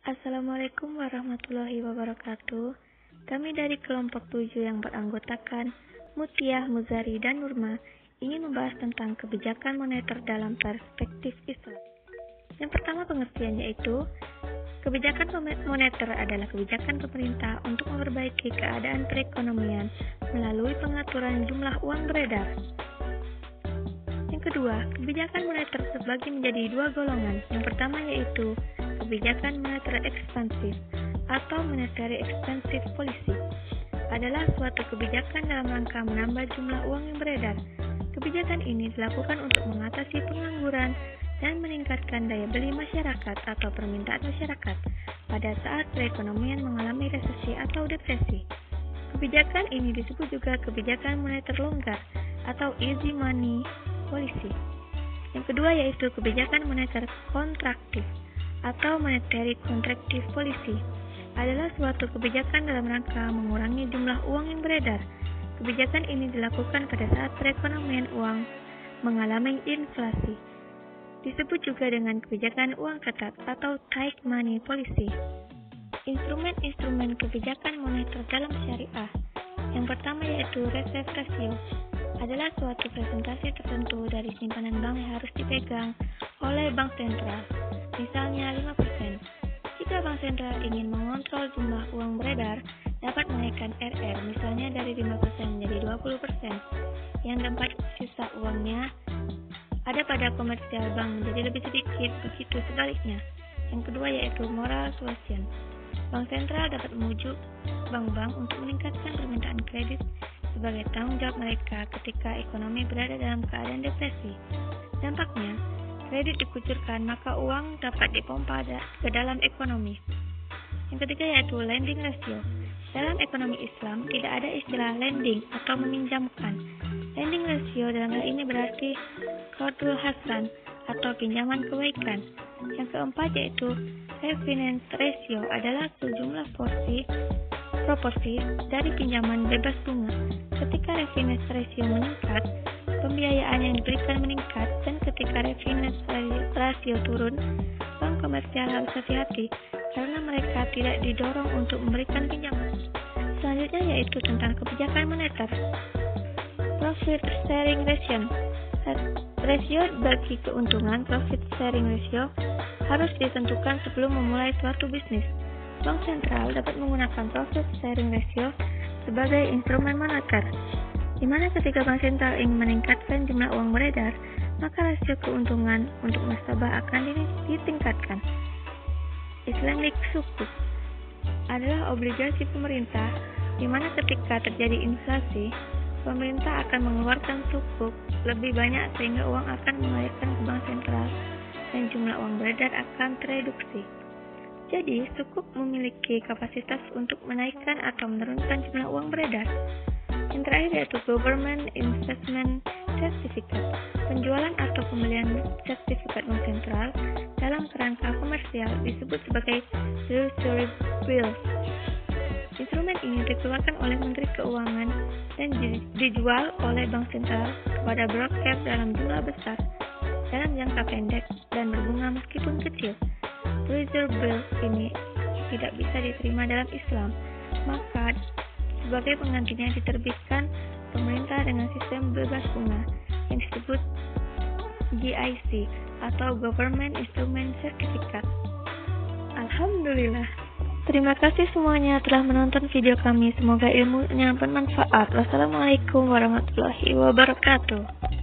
Assalamualaikum warahmatullahi wabarakatuh. Kami dari kelompok 7 yang beranggotakan Mutiah, Muzari, dan Nurma ingin membahas tentang kebijakan moneter dalam perspektif Islam. Yang pertama pengertiannya yaitu kebijakan moneter adalah kebijakan pemerintah untuk memperbaiki keadaan perekonomian melalui pengaturan jumlah uang beredar. Yang kedua, kebijakan moneter terbagi menjadi dua golongan. Yang pertama yaitu kebijakan moneter ekspansif atau monetary expansive policy adalah suatu kebijakan dalam rangka menambah jumlah uang yang beredar. Kebijakan ini dilakukan untuk mengatasi pengangguran dan meningkatkan daya beli masyarakat atau permintaan masyarakat pada saat perekonomian mengalami resesi atau depresi. Kebijakan ini disebut juga kebijakan moneter longgar atau easy money policy. Yang kedua yaitu kebijakan moneter kontraktif atau monetary contractive policy adalah suatu kebijakan dalam rangka mengurangi jumlah uang yang beredar. Kebijakan ini dilakukan pada saat perekonomian uang mengalami inflasi. Disebut juga dengan kebijakan uang ketat atau tight money policy. Instrumen-instrumen kebijakan moneter dalam syariah. Yang pertama yaitu reserve ratio adalah suatu presentasi tertentu dari simpanan bank yang harus dipegang oleh bank sentral, misalnya 5%. Jika bank sentral ingin mengontrol jumlah uang beredar, dapat menaikkan RR, misalnya dari 5% menjadi 20%, yang tempat sisa uangnya ada pada komersial bank menjadi lebih sedikit, begitu sebaliknya. Yang kedua yaitu moral suasion. Bank sentral dapat membujuk bank-bank untuk meningkatkan permintaan kredit sebagai tanggung jawab mereka ketika ekonomi berada dalam keadaan depresi. Dampaknya, kredit dikucurkan maka uang dapat dipompa ke dalam ekonomi. Yang ketiga yaitu lending ratio. Dalam ekonomi Islam tidak ada istilah lending atau meminjamkan. Lending ratio dalam hal ini berarti qardul hasan atau pinjaman kebaikan. Yang keempat yaitu refinance ratio adalah sejumlah proporsi dari pinjaman bebas bunga. Ketika refinance ratio meningkat, pembiayaan yang diberikan meningkat, dan ketika refinance ratio turun, bank komersial harus hati-hati karena mereka tidak didorong untuk memberikan pinjaman. Selanjutnya yaitu tentang kebijakan moneter. Profit sharing ratio. Rasio bagi keuntungan profit sharing ratio harus ditentukan sebelum memulai suatu bisnis. Bank sentral dapat menggunakan profit sharing ratio sebagai instrumen moneter, di mana ketika bank sentral ingin meningkatkan jumlah uang beredar, maka rasio keuntungan untuk nasabah akan ditingkatkan. Islamic sukuk adalah obligasi pemerintah, di mana ketika terjadi inflasi, pemerintah akan mengeluarkan sukuk lebih banyak sehingga uang akan mengalirkan ke bank sentral dan jumlah uang beredar akan tereduksi. Jadi, sukuk memiliki kapasitas untuk menaikkan atau menurunkan jumlah uang beredar. Yang terakhir yaitu Government Investment Certificate, penjualan atau pembelian sertifikat bank sentral dalam kerangka komersial disebut sebagai treasury bills. Instrumen ini dikeluarkan oleh Menteri Keuangan dan dijual oleh bank sentral kepada broker dalam jumlah besar dalam jangka pendek dan berbunga meskipun kecil. Treasury bills ini tidak bisa diterima dalam Islam, maka sebagai penggantinya diterbitkan pemerintah dengan sistem bebas bunga yang disebut GIC atau Government Instrument Certificate. Alhamdulillah. Terima kasih semuanya telah menonton video kami. Semoga ilmunya bermanfaat. Wassalamualaikum warahmatullahi wabarakatuh.